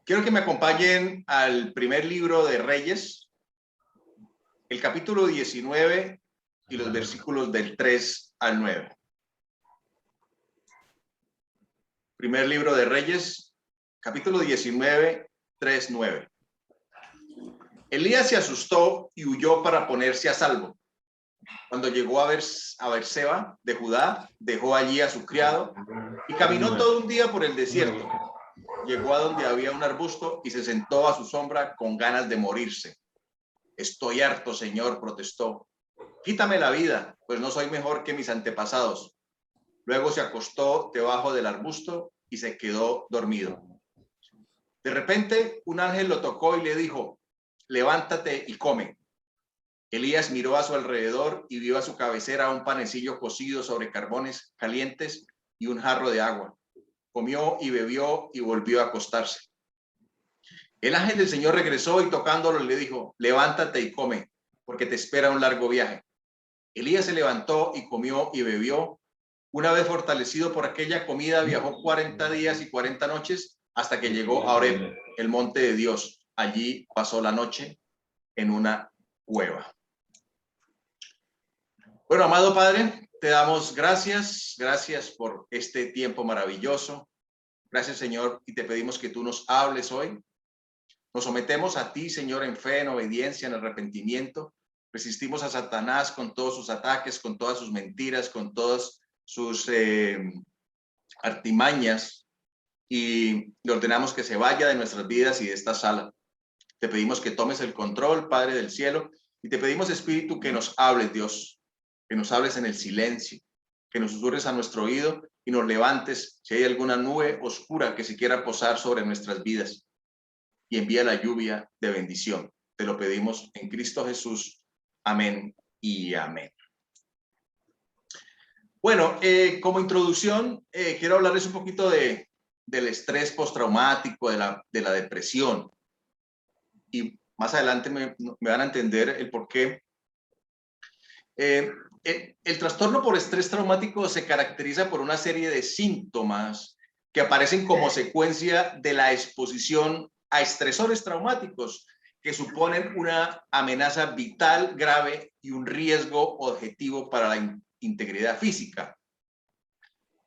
Quiero que me acompañen al primer libro de Reyes, el capítulo 19 y los versículos del 3 al 9. Primer libro de Reyes, capítulo 19, 3, 9. Elías se asustó y huyó para ponerse a salvo. Cuando llegó a Beerseba de Judá, dejó allí a su criado y caminó todo un día por el desierto. Llegó a donde había un arbusto y se sentó a su sombra con ganas de morirse. Estoy harto, Señor, protestó. Quítame la vida, pues no soy mejor que mis antepasados. Luego se acostó debajo del arbusto y se quedó dormido. De repente, un ángel lo tocó y le dijo: levántate y come. Elías miró a su alrededor y vio a su cabecera un panecillo cocido sobre carbones calientes y un jarro de agua. Comió y bebió y volvió a acostarse. El ángel del Señor regresó y tocándolo le dijo: levántate y come, porque te espera un largo viaje. Elías se levantó y comió y bebió. Una vez fortalecido por aquella comida, viajó 40 días y 40 noches hasta que llegó a Horeb, el monte de Dios. Allí pasó la noche en una cueva. Bueno, amado Padre, te damos gracias por este tiempo maravilloso. Gracias, Señor, y te pedimos que tú nos hables hoy. Nos sometemos a ti, Señor, en fe, en obediencia, en arrepentimiento. Resistimos a Satanás con todos sus ataques, con todas sus mentiras, con todas sus artimañas, y le ordenamos que se vaya de nuestras vidas y de esta sala. Te pedimos que tomes el control, Padre del cielo, y te pedimos, Espíritu, que nos hables, Dios, que nos hables en el silencio, que nos susurres a nuestro oído y nos levantes si hay alguna nube oscura que se quiera posar sobre nuestras vidas, y envía la lluvia de bendición. Te lo pedimos en Cristo Jesús. Amén y amén. Bueno, como introducción, quiero hablarles un poquito del estrés postraumático, de la depresión. Y más adelante me van a entender el por qué. El trastorno por estrés traumático se caracteriza por una serie de síntomas que aparecen como secuencia de la exposición a estresores traumáticos que suponen una amenaza vital grave y un riesgo objetivo para la integridad física,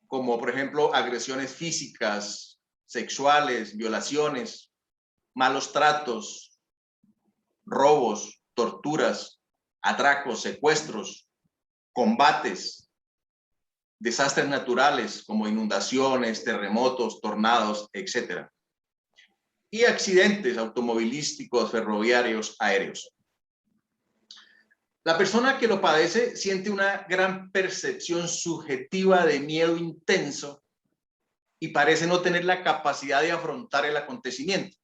como por ejemplo agresiones físicas, sexuales, violaciones, malos tratos, robos, torturas, atracos, secuestros, combates, desastres naturales como inundaciones, terremotos, tornados, etc. Y accidentes automovilísticos, ferroviarios, aéreos. La persona que lo padece siente una gran percepción subjetiva de miedo intenso y parece no tener la capacidad de afrontar el acontecimiento.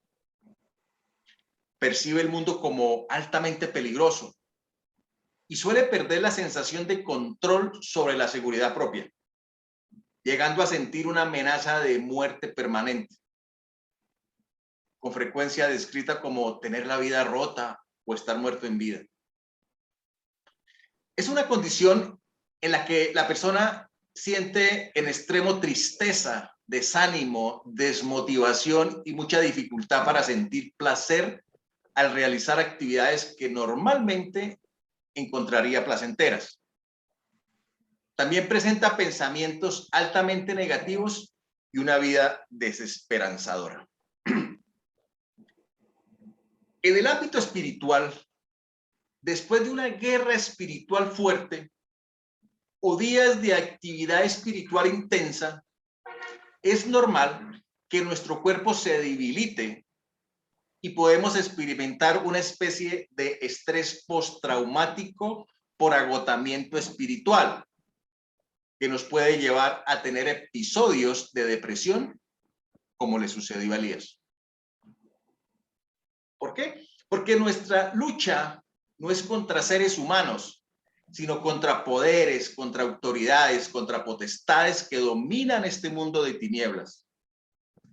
Percibe el mundo como altamente peligroso y suele perder la sensación de control sobre la seguridad propia, llegando a sentir una amenaza de muerte permanente, con frecuencia descrita como tener la vida rota o estar muerto en vida. Es una condición en la que la persona siente en extremo tristeza, desánimo, desmotivación y mucha dificultad para sentir placer al realizar actividades que normalmente encontraría placenteras. También presenta pensamientos altamente negativos y una vida desesperanzadora. En el ámbito espiritual, después de una guerra espiritual fuerte o días de actividad espiritual intensa, es normal que nuestro cuerpo se debilite y podemos experimentar una especie de estrés postraumático por agotamiento espiritual, que nos puede llevar a tener episodios de depresión, como le sucedió a Elías. ¿Por qué? Porque nuestra lucha no es contra seres humanos, sino contra poderes, contra autoridades, contra potestades que dominan este mundo de tinieblas,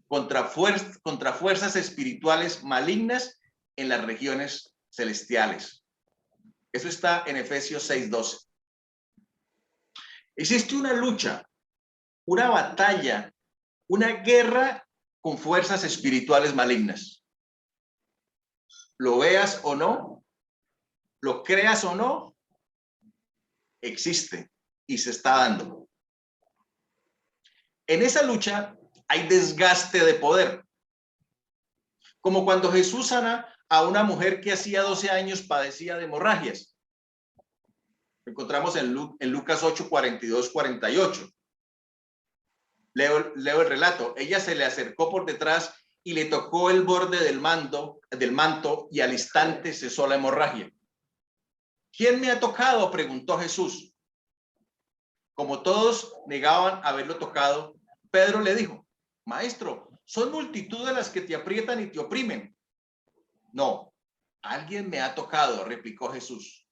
contra fuerzas espirituales malignas en las regiones celestiales. Eso está en Efesios 6:12. Existe una lucha, una batalla, una guerra con fuerzas espirituales malignas. Lo veas o no, lo creas o no, existe y se está dando. En esa lucha hay desgaste de poder. Como cuando Jesús sana a una mujer que hacía 12 años padecía de hemorragias. Lo encontramos en Lucas 8, 42, 48. Leo el relato. Ella se le acercó por detrás y le tocó el borde del manto y al instante cesó la hemorragia. ¿Quién me ha tocado?, preguntó Jesús. Como todos negaban haberlo tocado, Pedro le dijo: Maestro, son multitud de las que te aprietan y te oprimen. No, alguien me ha tocado, replicó Jesús.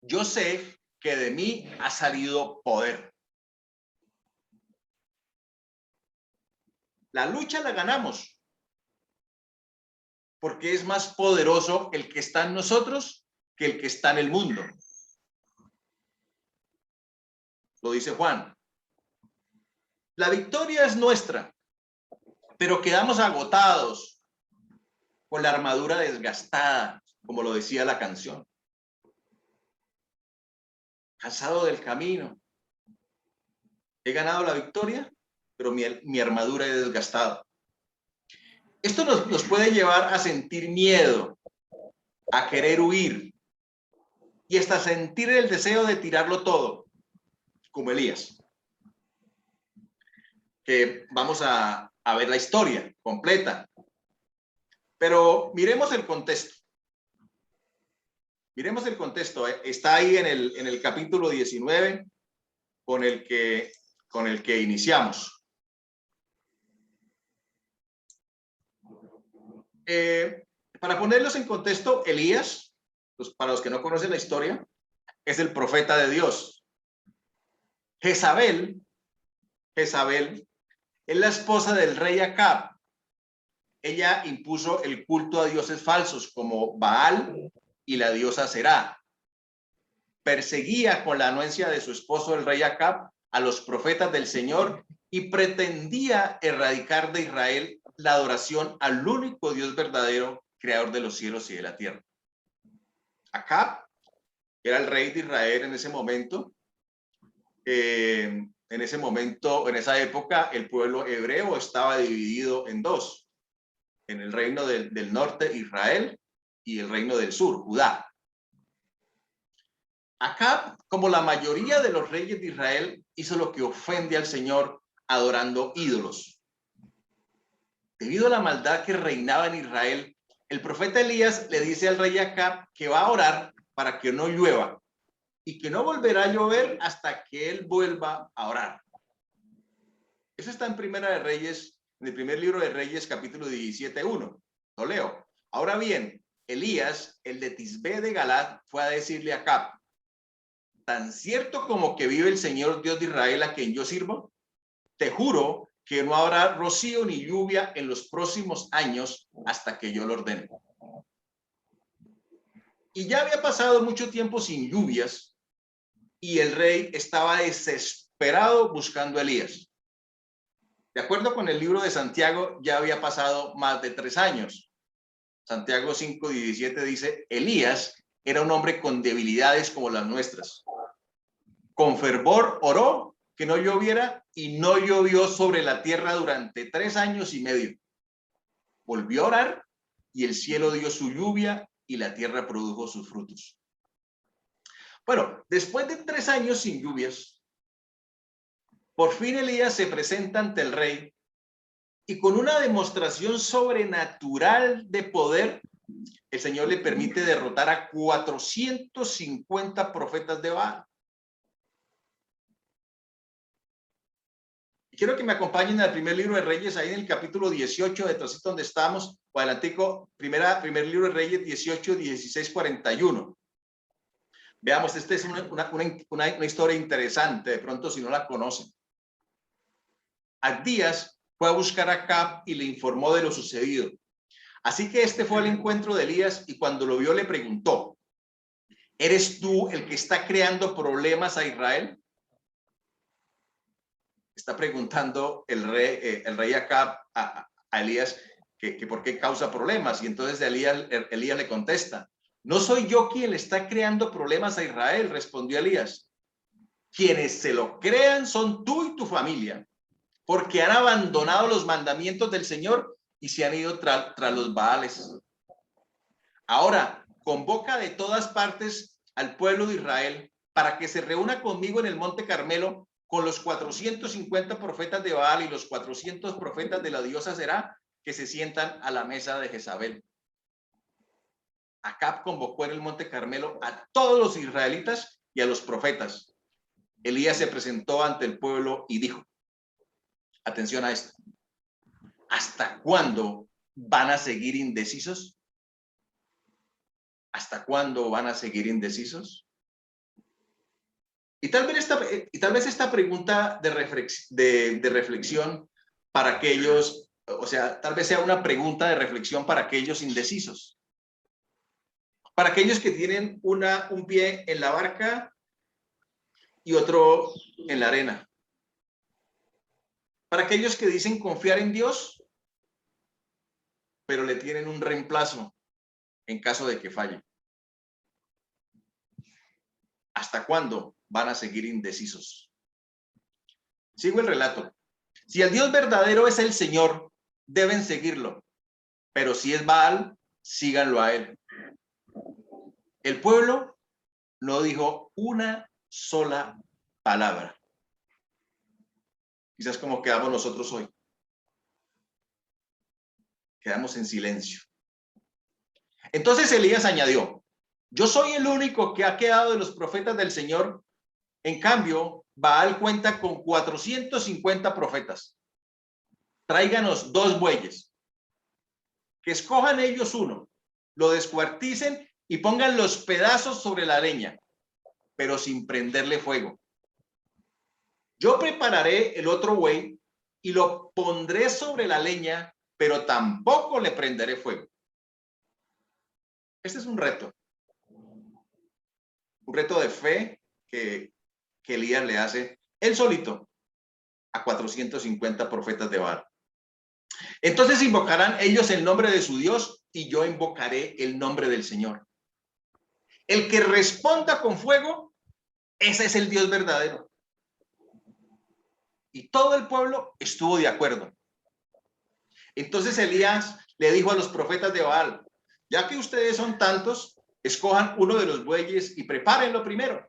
Yo sé que de mí ha salido poder. La lucha la ganamos porque es más poderoso el que está en nosotros que el que está en el mundo. Lo dice Juan. La victoria es nuestra, pero quedamos agotados con la armadura desgastada, como lo decía la canción. Cansado del camino. He ganado la victoria, pero mi armadura es desgastada. Esto nos puede llevar a sentir miedo, a querer huir y hasta sentir el deseo de tirarlo todo, como Elías. Que vamos a ver la historia completa. Pero miremos el contexto. Miremos el contexto. Está ahí en el capítulo 19 con el que iniciamos. Para ponerlos en contexto, Elías, pues para los que no conocen la historia, es el profeta de Dios. Jezabel es la esposa del rey Acab. Ella impuso el culto a dioses falsos como Baal y la diosa Será. Perseguía con la anuencia de su esposo el rey Acab a los profetas del Señor y pretendía erradicar de Israel la adoración al único Dios verdadero, creador de los cielos y de la tierra. Acab era el rey de Israel en ese momento. En esa época, el pueblo hebreo estaba dividido en dos: en el reino del norte, Israel, y el reino del sur, Judá. Acab, como la mayoría de los reyes de Israel, hizo lo que ofende al Señor, adorando ídolos. Debido a la maldad que reinaba en Israel, el profeta Elías le dice al rey Acab que va a orar para que no llueva y que no volverá a llover hasta que él vuelva a orar. Eso está en Primera de Reyes, en el primer libro de Reyes, capítulo 17:1. Lo leo. Ahora bien, Elías, el de Tisbé de Galad, fue a decirle a Acab: tan cierto como que vive el Señor Dios de Israel, a quien yo sirvo, te juro que no habrá rocío ni lluvia en los próximos años hasta que yo lo ordene. Y ya había pasado mucho tiempo sin lluvias y el rey estaba desesperado buscando a Elías. De acuerdo con el libro de Santiago, ya había pasado más de 3 años. Santiago 5:17 dice: Elías era un hombre con debilidades como las nuestras. Con fervor oró que no lloviera y no llovió sobre la tierra durante 3 años y medio. Volvió a orar y el cielo dio su lluvia y la tierra produjo sus frutos. Bueno, después de 3 años sin lluvias, por fin Elías se presenta ante el rey y con una demostración sobrenatural de poder, el Señor le permite derrotar a 450 profetas de Baal. Quiero que me acompañen al primer libro de Reyes, ahí en el capítulo 18, detrás donde estamos, o adelantico, primer libro de Reyes 18, 16, 41. Veamos, esta es una historia interesante, de pronto si no la conocen. Abdías fue a buscar a Acab y le informó de lo sucedido. Así que este fue al encuentro de Elías y cuando lo vio le preguntó: ¿eres tú el que está creando problemas a Israel? Está preguntando el rey Acab a Elías que por qué causa problemas. Y entonces Elías le contesta: no soy yo quien le está creando problemas a Israel, respondió Elías. Quienes se lo crean son tú y tu familia, porque han abandonado los mandamientos del Señor y se han ido tras los Baales. Ahora, convoca de todas partes al pueblo de Israel para que se reúna conmigo en el Monte Carmelo con los 450 profetas de Baal y los 400 profetas de la diosa Será, que se sientan a la mesa de Jezabel. Acab convocó en el Monte Carmelo a todos los israelitas y a los profetas. Elías se presentó ante el pueblo y dijo: atención a esto, ¿hasta cuándo van a seguir indecisos? ¿Hasta cuándo van a seguir indecisos? Y tal vez esta pregunta de reflexión para aquellos, o sea, tal vez sea una pregunta de reflexión para aquellos indecisos. Para aquellos que tienen un pie en la barca y otro en la arena. Para aquellos que dicen confiar en Dios, pero le tienen un reemplazo en caso de que falle. ¿Hasta cuándo van a seguir indecisos? Sigo el relato. Si el Dios verdadero es el Señor, deben seguirlo. Pero si es Baal, síganlo a él. El pueblo no dijo una sola palabra. Quizás como quedamos nosotros hoy. Quedamos en silencio. Entonces Elías añadió: yo soy el único que ha quedado de los profetas del Señor. En cambio, Baal cuenta con 450 profetas. Tráiganos 2 bueyes. Que escojan ellos uno, lo descuarticen y pongan los pedazos sobre la leña, pero sin prenderle fuego. Yo prepararé el otro buey y lo pondré sobre la leña, pero tampoco le prenderé fuego. Este es un reto de fe que Elías le hace él solito a 450 profetas de Baal. Entonces invocarán ellos el nombre de su Dios y yo invocaré el nombre del Señor. El que responda con fuego, ese es el Dios verdadero. Y todo el pueblo estuvo de acuerdo. Entonces Elías le dijo a los profetas de Baal: ya que ustedes son tantos, escojan uno de los bueyes y prepárenlo primero.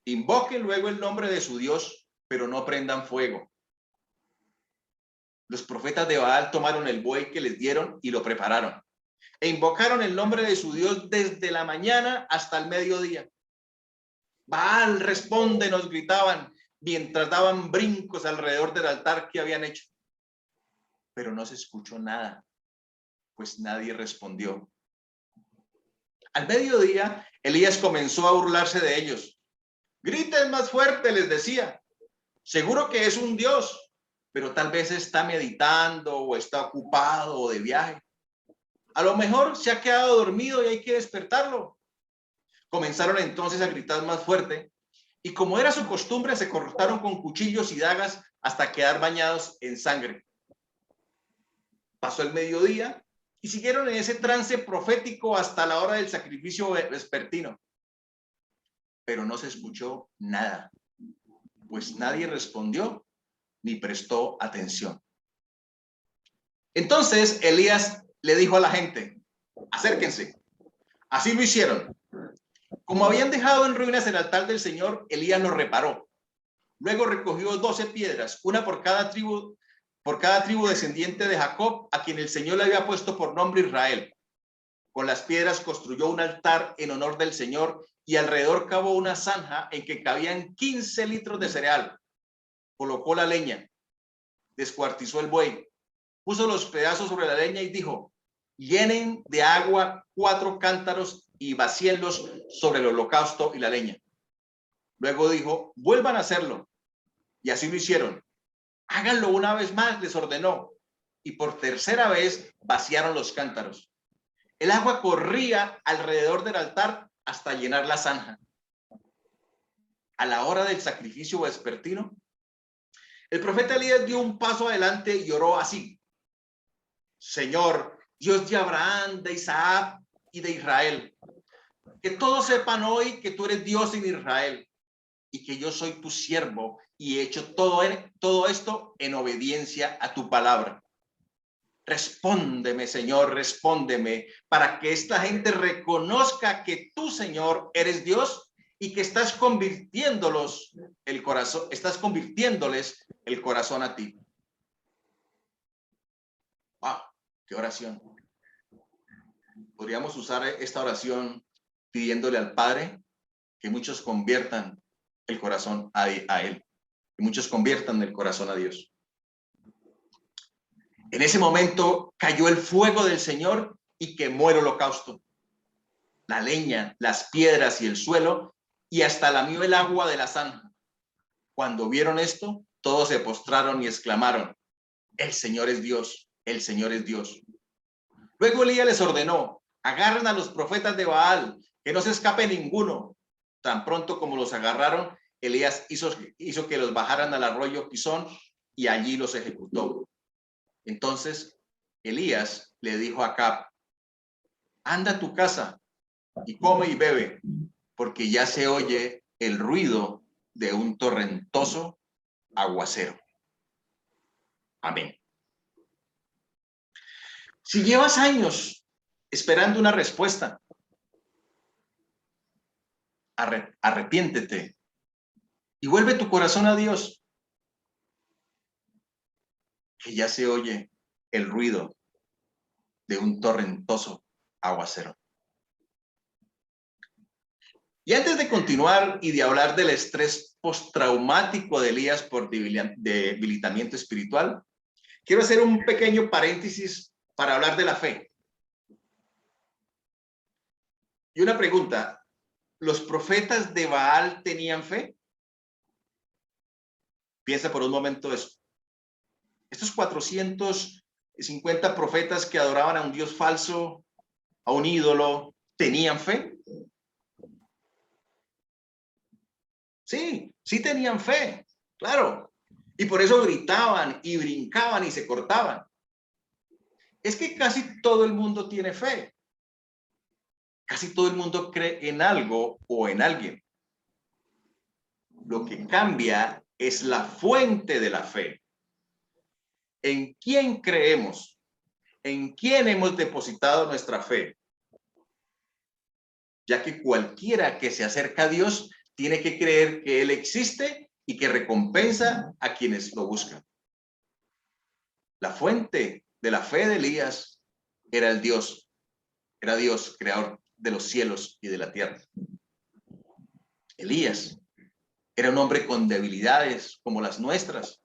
Invoquen luego el nombre de su Dios, pero no prendan fuego. Los profetas de Baal tomaron el buey que les dieron y lo prepararon. E invocaron el nombre de su Dios desde la mañana hasta el mediodía. Baal, responde, nos gritaban, mientras daban brincos alrededor del altar que habían hecho. Pero no se escuchó nada, pues nadie respondió. Al mediodía, Elías comenzó a burlarse de ellos. Griten más fuerte, les decía. Seguro que es un Dios, pero tal vez está meditando o está ocupado o de viaje. A lo mejor se ha quedado dormido y hay que despertarlo. Comenzaron entonces a gritar más fuerte y, como era su costumbre, se cortaron con cuchillos y dagas hasta quedar bañados en sangre. Pasó el mediodía y siguieron en ese trance profético hasta la hora del sacrificio vespertino. Pero no se escuchó nada, pues nadie respondió ni prestó atención. Entonces Elías le dijo a la gente: acérquense. Así lo hicieron. Como habían dejado en ruinas el altar del Señor, Elías lo reparó. Luego recogió 12 piedras, una por cada tribu descendiente de Jacob, a quien el Señor le había puesto por nombre Israel. Con las piedras construyó un altar en honor del Señor y alrededor cavó una zanja en que cabían 15 litros de cereal. Colocó la leña, descuartizó el buey, puso los pedazos sobre la leña y dijo: llenen de agua 4 cántaros y vacíenlos sobre el holocausto y la leña. Luego dijo: vuelvan a hacerlo. Y así lo hicieron. Háganlo una vez más, les ordenó. Y por tercera vez vaciaron los cántaros. El agua corría alrededor del altar hasta llenar la zanja. A la hora del sacrificio vespertino, el profeta Elías dio un paso adelante y oró así: Señor, Dios de Abraham, de Isaac y de Israel, que todos sepan hoy que tú eres Dios en Israel y que yo soy tu siervo y he hecho todo esto en obediencia a tu palabra. Respóndeme, Señor, respóndeme, para que esta gente reconozca que tú, Señor, eres Dios y que estás convirtiéndoles el corazón a ti. ¡Wow! ¡Qué oración! Podríamos usar esta oración pidiéndole al Padre que muchos conviertan el corazón a Él, que muchos conviertan el corazón a Dios. En ese momento cayó el fuego del Señor y quemó el holocausto, la leña, las piedras y el suelo, y hasta lamió el agua de la zanja. Cuando vieron esto, todos se postraron y exclamaron: el Señor es Dios, el Señor es Dios. Luego Elías les ordenó: agarren a los profetas de Baal, que no se escape ninguno. Tan pronto como los agarraron, Elías hizo que los bajaran al arroyo Pisón y allí los ejecutó. Entonces Elías le dijo a Acab: anda a tu casa y come y bebe, porque ya se oye el ruido de un torrentoso aguacero. Amén. Si llevas años esperando una respuesta, arrepiéntete y vuelve tu corazón a Dios, que ya se oye el ruido de un torrentoso aguacero. Y antes de continuar y de hablar del estrés postraumático de Elías por debilitamiento espiritual, quiero hacer un pequeño paréntesis para hablar de la fe. Y una pregunta: ¿los profetas de Baal tenían fe? Piensa por un momento eso. Estos 450 profetas que adoraban a un Dios falso, a un ídolo, ¿tenían fe? Sí, sí tenían fe, claro. Y por eso gritaban y brincaban y se cortaban. Es que casi todo el mundo tiene fe. Casi todo el mundo cree en algo o en alguien. Lo que cambia es la fuente de la fe. ¿En quién creemos? ¿En quién hemos depositado nuestra fe? Ya que cualquiera que se acerca a Dios tiene que creer que Él existe y que recompensa a quienes lo buscan. La fuente de la fe de Elías era Dios, creador de los cielos y de la tierra. Elías era un hombre con debilidades como las nuestras,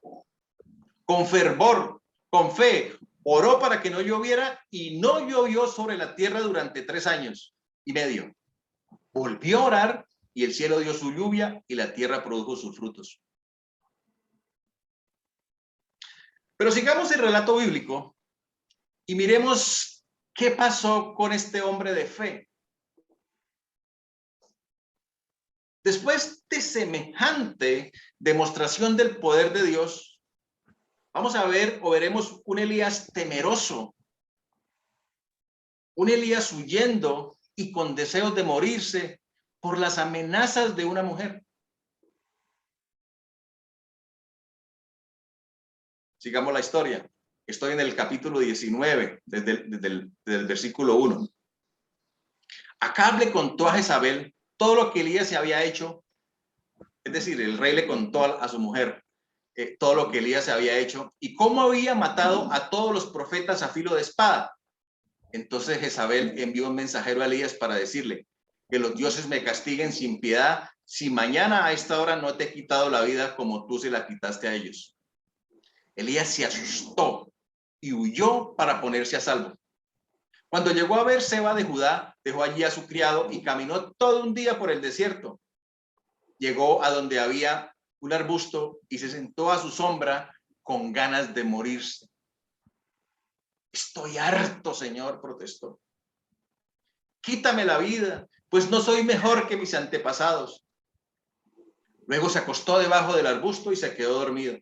con fervor, con fe, oró para que no lloviera y no llovió sobre la tierra durante 3 años y medio. Volvió a orar y el cielo dio su lluvia y la tierra produjo sus frutos. Pero sigamos el relato bíblico y miremos qué pasó con este hombre de fe. Después de semejante demostración del poder de Dios, vamos a ver o veremos un Elías temeroso, un Elías huyendo y con deseos de morirse por las amenazas de una mujer. Sigamos la historia. Estoy en el capítulo 19, desde el versículo 1. Acab le contó a Jezabel todo lo que Elías se había hecho. Es decir, el rey le contó a su mujer todo lo que Elías se había hecho y cómo había matado a todos los profetas a filo de espada. Entonces Jezabel envió un mensajero a Elías para decirle: que los dioses me castiguen sin piedad si mañana a esta hora no te he quitado la vida como tú se la quitaste a ellos. Elías se asustó y huyó para ponerse a salvo. Cuando llegó a Beerseba de Judá, dejó allí a su criado y caminó todo un día por el desierto. Llegó a donde había un arbusto y se sentó a su sombra con ganas de morirse. Estoy harto, Señor, protestó. Quítame la vida, pues no soy mejor que mis antepasados. Luego se acostó debajo del arbusto y se quedó dormido.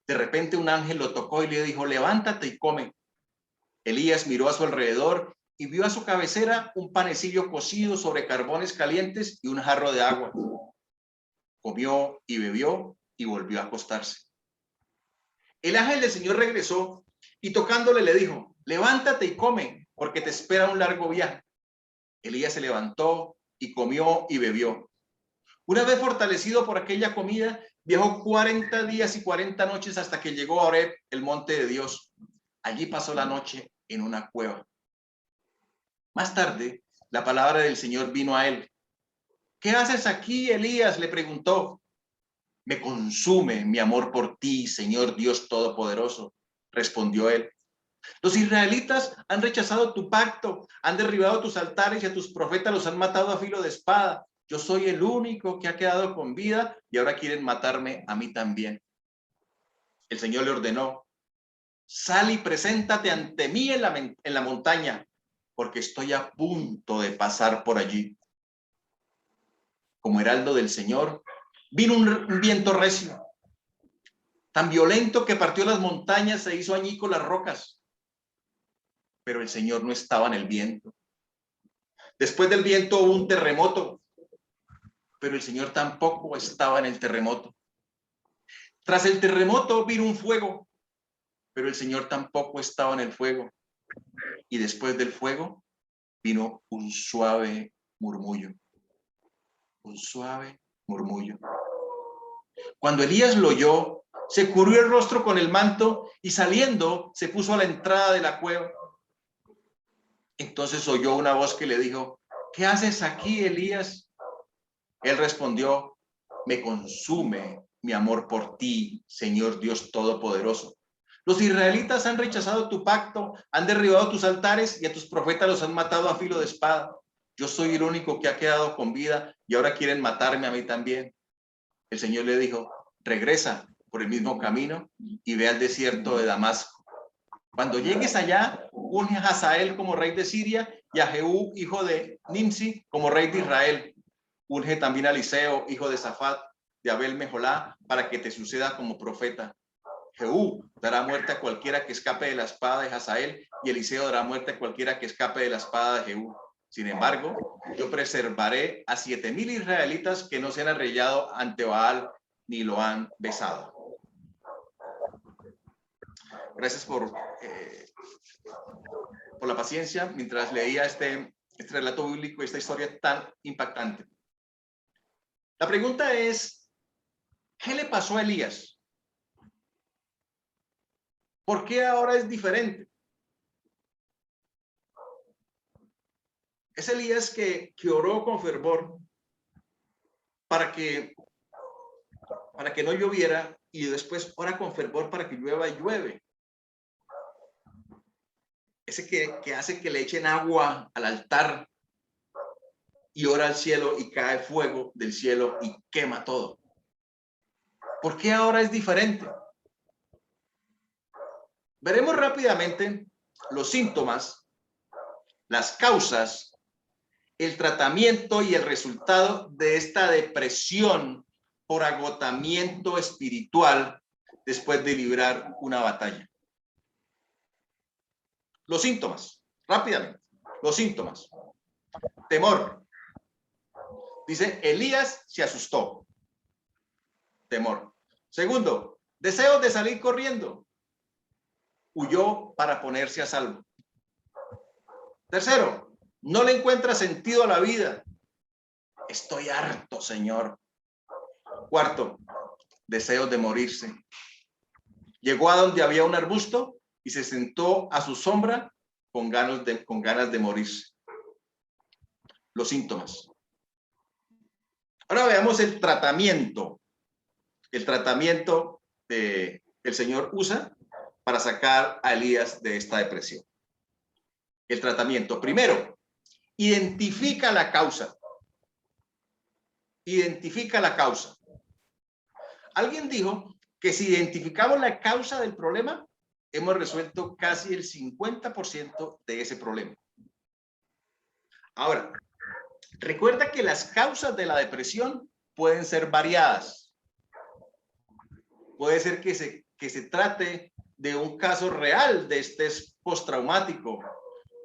De repente un ángel lo tocó y le dijo: levántate y come. Elías miró a su alrededor y vio a su cabecera un panecillo cocido sobre carbones calientes y un jarro de agua. Comió y bebió y volvió a acostarse. El ángel del Señor regresó y tocándole le dijo: levántate y come, porque te espera un largo viaje. Elías se levantó y comió y bebió. Una vez fortalecido por aquella comida, viajó 40 días y 40 noches hasta que llegó a Horeb, el monte de Dios. Allí pasó la noche en una cueva. Más tarde, la palabra del Señor vino a él. ¿Qué haces aquí, Elías?, le preguntó. Me consume mi amor por ti, Señor Dios Todopoderoso, respondió él. Los israelitas han rechazado tu pacto, han derribado tus altares y a tus profetas los han matado a filo de espada. Yo soy el único que ha quedado con vida y ahora quieren matarme a mí también. El Señor le ordenó: sal y preséntate ante mí en la montaña, porque estoy a punto de pasar por allí. Como heraldo del Señor, vino un viento recio, tan violento que partió las montañas e hizo añicos las rocas. Pero el Señor no estaba en el viento. Después del viento hubo un terremoto, pero el Señor tampoco estaba en el terremoto. Tras el terremoto vino un fuego, pero el Señor tampoco estaba en el fuego. Y después del fuego vino un suave murmullo. Un suave murmullo. Cuando Elías lo oyó, se cubrió el rostro con el manto y saliendo se puso a la entrada de la cueva. Entonces oyó una voz que le dijo: ¿qué haces aquí, Elías? Él respondió: me consume mi amor por ti, Señor Dios Todopoderoso. Los israelitas han rechazado tu pacto, han derribado tus altares y a tus profetas los han matado a filo de espada. Yo soy el único que ha quedado con vida y ahora quieren matarme a mí también. El Señor le dijo: regresa por el mismo camino y ve al desierto de Damasco. Cuando llegues allá, unge a Hazael como rey de Siria y a Jehú, hijo de Nimsi, como rey de Israel. Unge también a Eliseo, hijo de Safat, de Abel Meholá, para que te suceda como profeta. Jehú dará muerte a cualquiera que escape de la espada de Hazael, y Eliseo dará muerte a cualquiera que escape de la espada de Jehú. Sin embargo, yo preservaré a 7,000 israelitas que no se han arrodillado ante Baal ni lo han besado. Gracias por la paciencia mientras leía este relato bíblico, esta historia tan impactante. La pregunta es: ¿qué le pasó a Elías? ¿Por qué ahora es diferente? Es Elías que oró con fervor para que no lloviera, y después ora con fervor para que llueva y llueve. Ese que hace que le echen agua al altar y ora al cielo y cae fuego del cielo y quema todo. ¿Por qué ahora es diferente? Veremos rápidamente los síntomas, las causas, el tratamiento y el resultado de esta depresión por agotamiento espiritual después de librar una batalla. Los síntomas, rápidamente, los síntomas. Temor. Dice: Elías se asustó. Temor. Segundo, deseo de salir corriendo. Huyó para ponerse a salvo. Tercero, no le encuentra sentido a la vida. Estoy harto, Señor. Cuarto, deseos de morirse. Llegó a donde había un arbusto y se sentó a su sombra con ganas de morirse. Los síntomas. Ahora veamos el tratamiento. El tratamiento que el Señor usa para sacar a Elías de esta depresión. El tratamiento. Primero, identifica la causa. Identifica la causa. Alguien dijo que si identificamos la causa del problema, hemos resuelto casi el 50% de ese problema. Ahora, recuerda que las causas de la depresión pueden ser variadas. Puede ser que se trate de un caso real de estrés postraumático,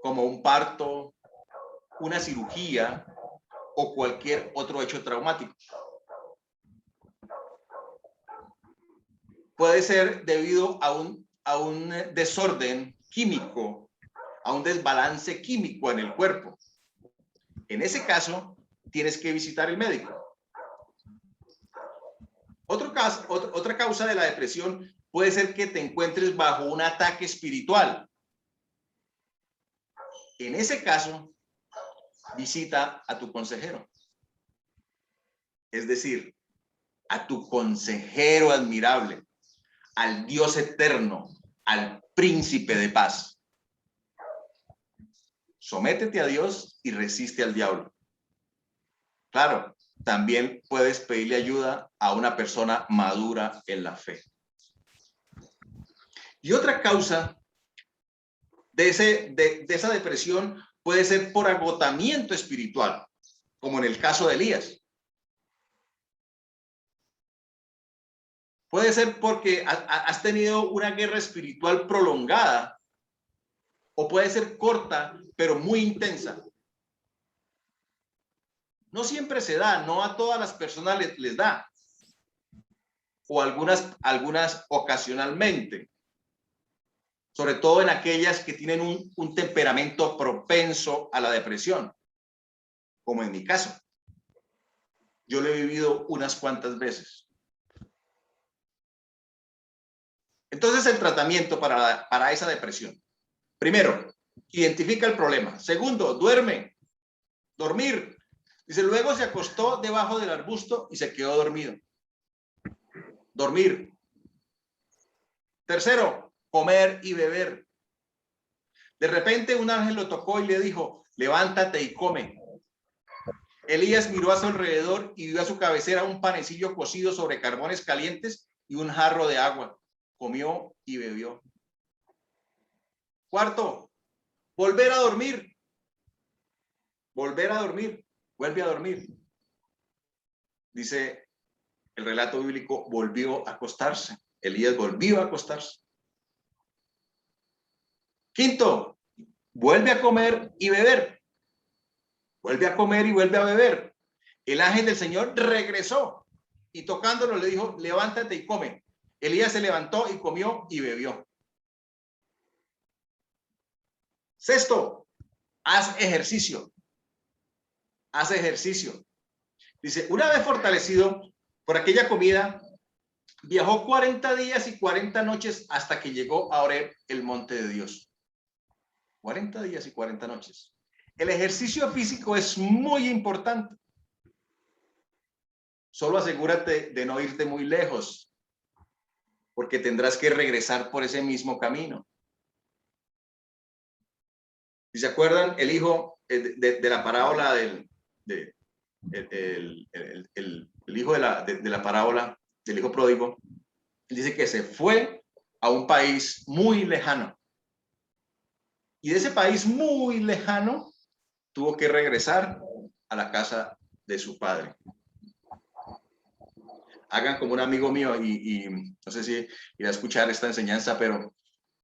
como un parto, una cirugía o cualquier otro hecho traumático. Puede ser debido a un desorden químico, a un desbalance químico en el cuerpo. En ese caso, tienes que visitar el médico. Otra causa de la depresión puede ser que te encuentres bajo un ataque espiritual. En ese caso, visita a tu consejero. Es decir, a tu consejero admirable, al Dios eterno, al príncipe de paz. Sométete a Dios y resiste al diablo. Claro, también puedes pedirle ayuda a una persona madura en la fe. Y otra causa de esa depresión puede ser por agotamiento espiritual, como en el caso de Elías. Puede ser porque has tenido una guerra espiritual prolongada, o puede ser corta, pero muy intensa. No siempre se da, no a todas las personas les da, o algunas ocasionalmente, sobre todo en aquellas que tienen un temperamento propenso a la depresión, como en mi caso. Yo lo he vivido unas cuantas veces. Entonces, el tratamiento para esa depresión. Primero, identifica el problema. Segundo, dormir. Dice, luego se acostó debajo del arbusto y se quedó dormido. Dormir. Tercero, comer y beber. De repente un ángel lo tocó y le dijo, levántate y come. Elías miró a su alrededor y vio a su cabecera un panecillo cocido sobre carbones calientes y un jarro de agua. Comió y bebió. Cuarto, volver a dormir. Volver a dormir. Vuelve a dormir. Dice el relato bíblico, volvió a acostarse. Elías volvió a acostarse. Quinto, vuelve a comer y beber. Vuelve a comer y vuelve a beber. El ángel del Señor regresó y tocándolo le dijo, levántate y come. Elías se levantó y comió y bebió. Sexto, haz ejercicio. Haz ejercicio. Dice, una vez fortalecido por aquella comida, viajó 40 días y 40 noches hasta que llegó a Horeb, el monte de Dios. 40 días y 40 noches. El ejercicio físico es muy importante. Solo asegúrate de no irte muy lejos, porque tendrás que regresar por ese mismo camino. Si se acuerdan, el hijo de la parábola el hijo de la parábola del hijo pródigo, dice que se fue a un país muy lejano. Y de ese país muy lejano tuvo que regresar a la casa de su padre. Hagan como un amigo mío y no sé si irá a escuchar esta enseñanza, pero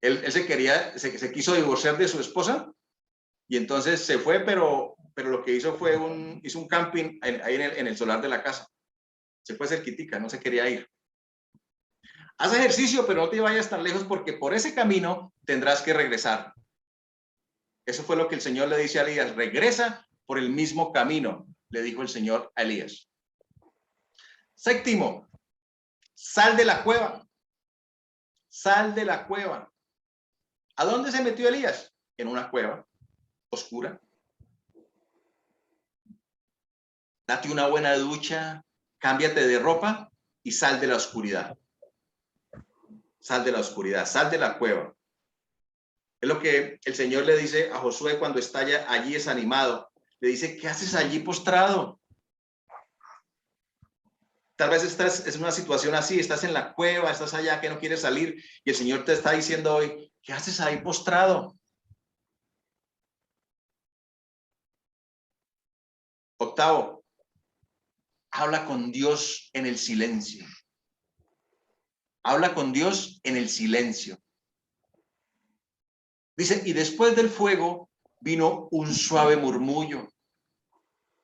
él se quiso divorciar de su esposa y entonces se fue, pero lo que hizo fue hizo un camping ahí en el solar de la casa. Se fue cerquitica, no se quería ir. Haz ejercicio, pero no te vayas tan lejos porque por ese camino tendrás que regresar. Eso fue lo que el Señor le dice a Elías, regresa por el mismo camino, le dijo el Señor a Elías. Séptimo, sal de la cueva. Sal de la cueva. ¿A dónde se metió Elías? En una cueva oscura. Date una buena ducha, cámbiate de ropa y sal de la oscuridad. Sal de la oscuridad, sal de la cueva. Es lo que el Señor le dice a Josué cuando está allí desanimado. Le dice, ¿qué haces allí postrado? Tal vez estás en una situación así, estás en la cueva, estás allá que no quieres salir y el Señor te está diciendo hoy, ¿qué haces ahí postrado? Octavo, habla con Dios en el silencio. Habla con Dios en el silencio. Dice, y después del fuego vino un suave murmullo.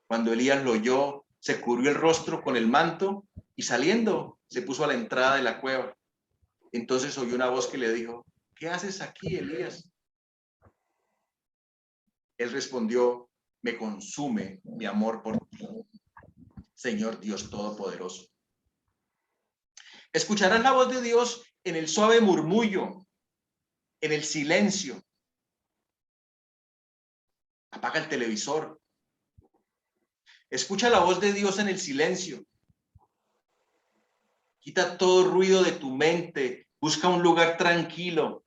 Cuando Elías lo oyó, se cubrió el rostro con el manto y saliendo se puso a la entrada de la cueva. Entonces oyó una voz que le dijo, ¿qué haces aquí, Elías? Él respondió, me consume mi amor por ti, Señor Dios Todopoderoso. Escucharás la voz de Dios en el suave murmullo, en el silencio. Apaga el televisor. Escucha la voz de Dios en el silencio. Quita todo ruido de tu mente. Busca un lugar tranquilo.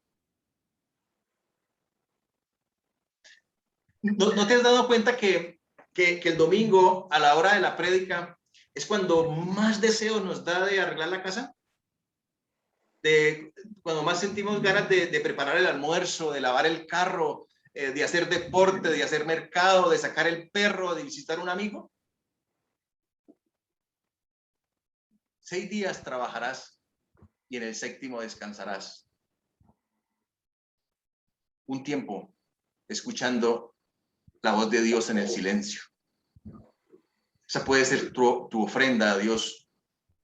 ¿No te has dado cuenta que el domingo a la hora de la prédica es cuando más deseo nos da de arreglar la casa? Cuando más sentimos ganas de preparar el almuerzo, de lavar el carro, de hacer deporte, de hacer mercado, de sacar el perro, de visitar un amigo. 6 días trabajarás y en el 7º descansarás. Un tiempo escuchando la voz de Dios en el silencio. Esa puede ser tu ofrenda a Dios,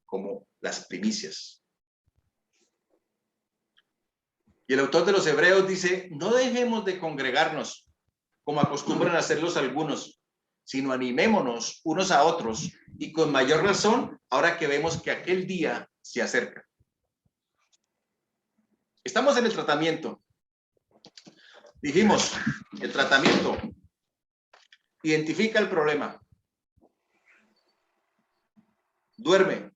como las primicias. Y el autor de los Hebreos dice, no dejemos de congregarnos, como acostumbran a hacerlos algunos, sino animémonos unos a otros, y con mayor razón, ahora que vemos que aquel día se acerca. Estamos en el tratamiento. Dijimos, el tratamiento identifica el problema. Duerme,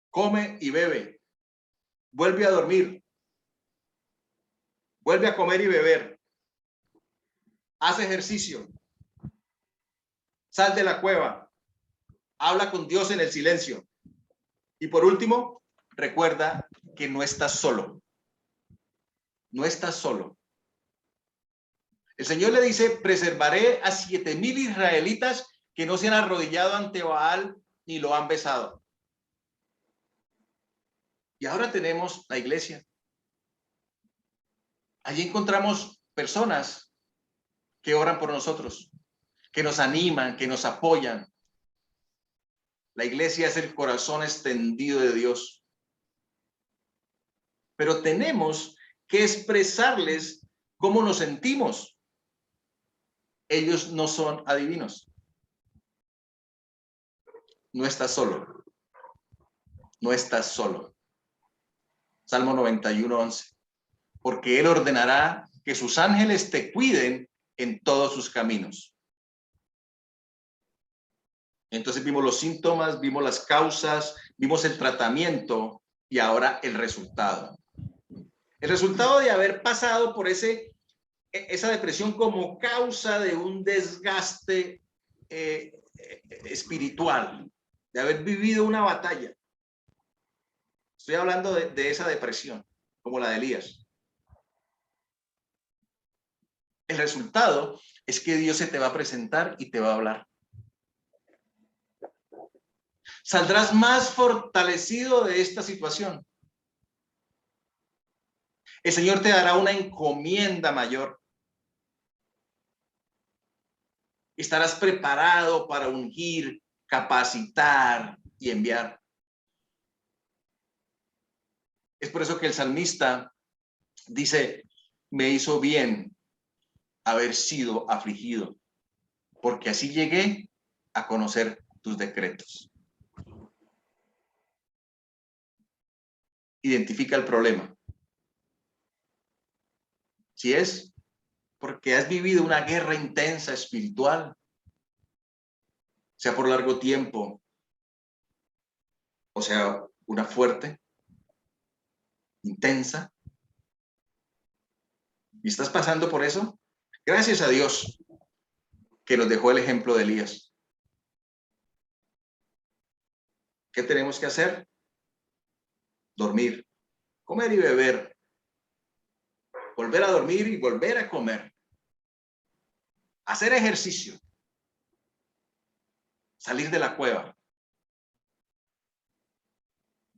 come y bebe, vuelve a dormir, vuelve a comer y beber, hace ejercicio, sal de la cueva, habla con Dios en el silencio. Y por último, recuerda que no estás solo. No estás solo. El Señor le dice, preservaré a 7,000 israelitas que no se han arrodillado ante Baal ni lo han besado. Y ahora tenemos la iglesia. Allí encontramos personas que oran por nosotros, que nos animan, que nos apoyan. La iglesia es el corazón extendido de Dios. Pero tenemos que expresarles cómo nos sentimos. Ellos no son adivinos. No estás solo. No estás solo. Salmo 91:11. Porque Él ordenará que sus ángeles te cuiden en todos sus caminos. Entonces vimos los síntomas, vimos las causas, vimos el tratamiento y ahora el resultado. El resultado de haber pasado por esa depresión como causa de un desgaste espiritual, de haber vivido una batalla. Estoy hablando de esa depresión, como la de Elías. El resultado es que Dios se te va a presentar y te va a hablar. Saldrás más fortalecido de esta situación. El Señor te dará una encomienda mayor. Estarás preparado para ungir, capacitar y enviar. Es por eso que el salmista dice, me hizo bien haber sido afligido, porque así llegué a conocer tus decretos. Identifica el problema. Si es porque has vivido una guerra intensa espiritual, sea por largo tiempo, o sea, una fuerte, intensa, y estás pasando por eso, gracias a Dios que nos dejó el ejemplo de Elías. ¿Qué tenemos que hacer? Dormir, comer y beber, volver a dormir y volver a comer, hacer ejercicio, salir de la cueva,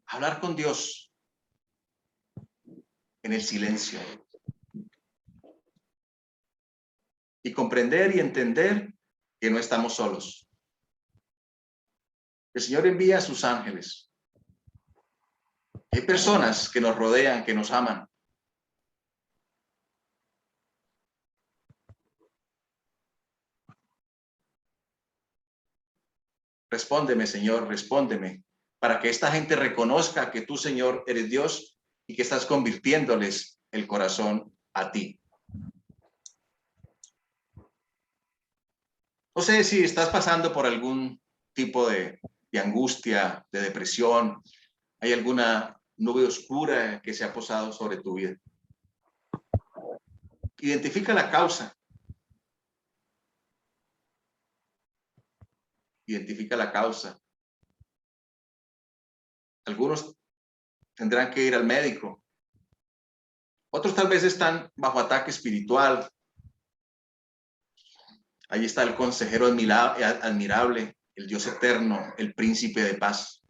hablar con Dios en el silencio, y comprender y entender que no estamos solos. El Señor envía a sus ángeles. Hay personas que nos rodean, que nos aman. Respóndeme, Señor, respóndeme, para que esta gente reconozca que tú, Señor, eres Dios y que estás convirtiéndoles el corazón a ti. No sé si estás pasando por algún tipo de angustia, de depresión. ¿Hay alguna nube oscura que se ha posado sobre tu vida? Identifica la causa. Identifica la causa. Algunos tendrán que ir al médico. Otros tal vez están bajo ataque espiritual. Ahí está el consejero admirable, el Dios eterno, el príncipe de paz.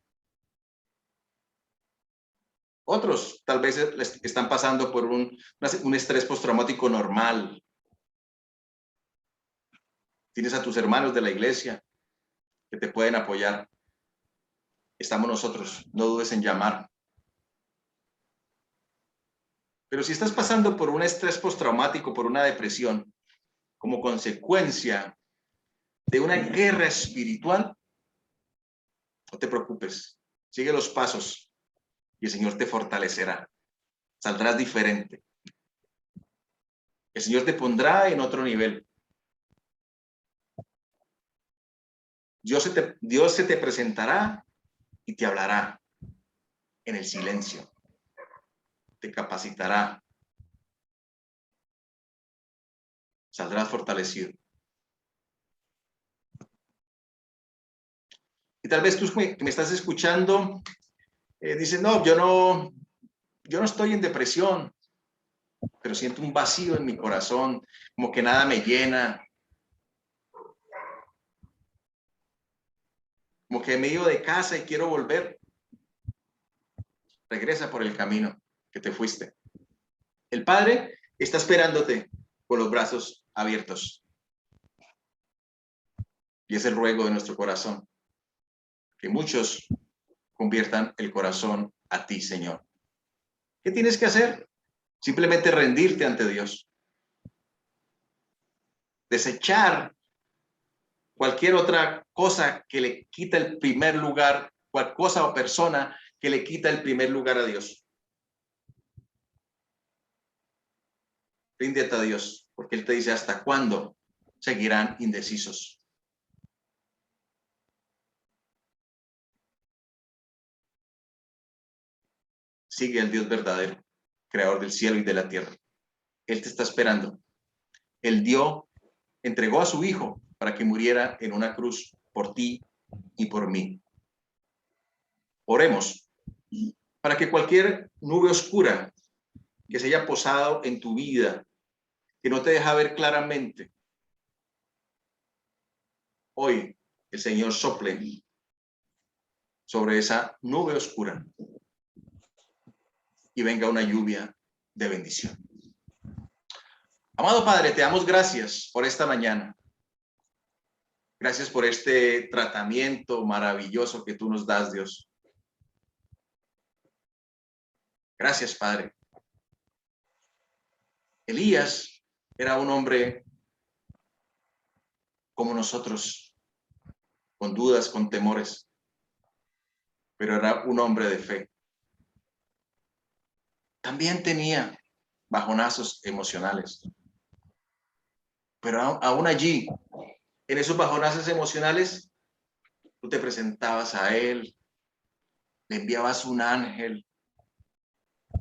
Otros tal vez están pasando por un estrés postraumático normal. Tienes a tus hermanos de la iglesia que te pueden apoyar. Estamos nosotros, no dudes en llamar. Pero si estás pasando por un estrés postraumático, por una depresión, como consecuencia de una guerra espiritual, no te preocupes, sigue los pasos y el Señor te fortalecerá. Saldrás diferente. El Señor te pondrá en otro nivel. Dios se te presentará y te hablará en el silencio. Te capacitará. Saldrás fortalecido. Y tal vez tú que me estás escuchando, dices, no, yo no estoy en depresión, pero siento un vacío en mi corazón, como que nada me llena, como que me he ido de casa y quiero volver. Regresa por el camino que te fuiste. El Padre está esperándote con los brazos abiertos. Y es el ruego de nuestro corazón, que muchos conviertan el corazón a ti, Señor. ¿Qué tienes que hacer? Simplemente rendirte ante Dios. Desechar cualquier otra cosa que le quita el primer lugar, cualquier cosa o persona que le quita el primer lugar a Dios. Ríndete a Dios, porque Él te dice, ¿hasta cuándo seguirán indecisos? Sigue al Dios verdadero, creador del cielo y de la tierra. Él te está esperando. Él entregó a su Hijo para que muriera en una cruz por ti y por mí. Oremos para que cualquier nube oscura que se haya posado en tu vida, que no te deja ver claramente, hoy el Señor sople sobre esa nube oscura y venga una lluvia de bendición. Amado Padre, te damos gracias por esta mañana. Gracias por este tratamiento maravilloso que tú nos das, Dios. Gracias, Padre. Elías era un hombre como nosotros, con dudas, con temores, pero era un hombre de fe. También tenía bajonazos emocionales, pero aún allí, en esos bajonazos emocionales, tú te presentabas a él, le enviabas un ángel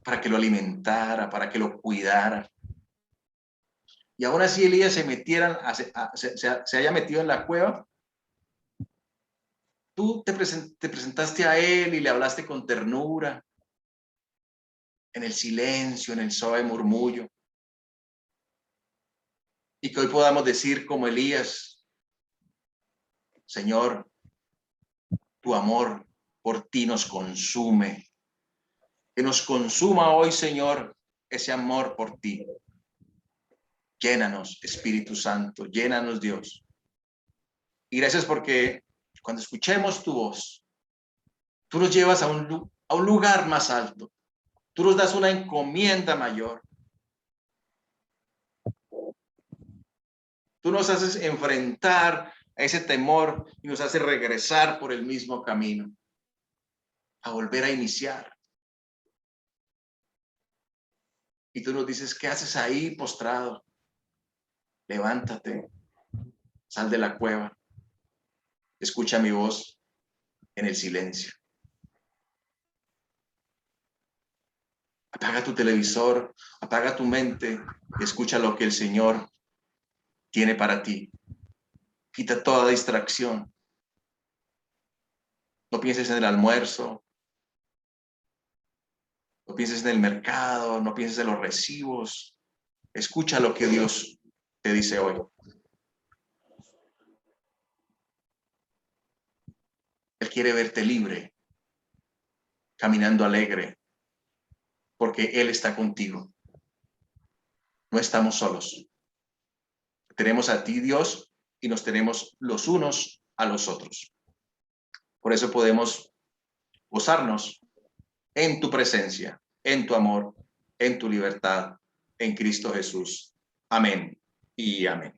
para que lo alimentara, para que lo cuidara. Y aún así Elías se haya metido en la cueva, tú te presentaste a él y le hablaste con ternura, en el silencio, en el suave murmullo. Y que hoy podamos decir como Elías, Señor, tu amor por ti nos consume. Que nos consuma hoy, Señor, ese amor por ti. Llénanos, Espíritu Santo, llénanos, Dios. Y gracias porque cuando escuchemos tu voz, tú nos llevas a un lugar más alto. Tú nos das una encomienda mayor. Tú nos haces enfrentar a ese temor y nos haces regresar por el mismo camino, a volver a iniciar. Y tú nos dices, ¿qué haces ahí postrado? Levántate, sal de la cueva, escucha mi voz en el silencio. Apaga tu televisor, apaga tu mente y escucha lo que el Señor tiene para ti. Quita toda distracción. No pienses en el almuerzo, no pienses en el mercado, no pienses en los recibos. Escucha lo que Dios te dice hoy. Él quiere verte libre, caminando alegre, porque Él está contigo. No estamos solos. Tenemos a ti, Dios, y nos tenemos los unos a los otros. Por eso podemos gozarnos en tu presencia, en tu amor, en tu libertad, en Cristo Jesús. Amén y amén.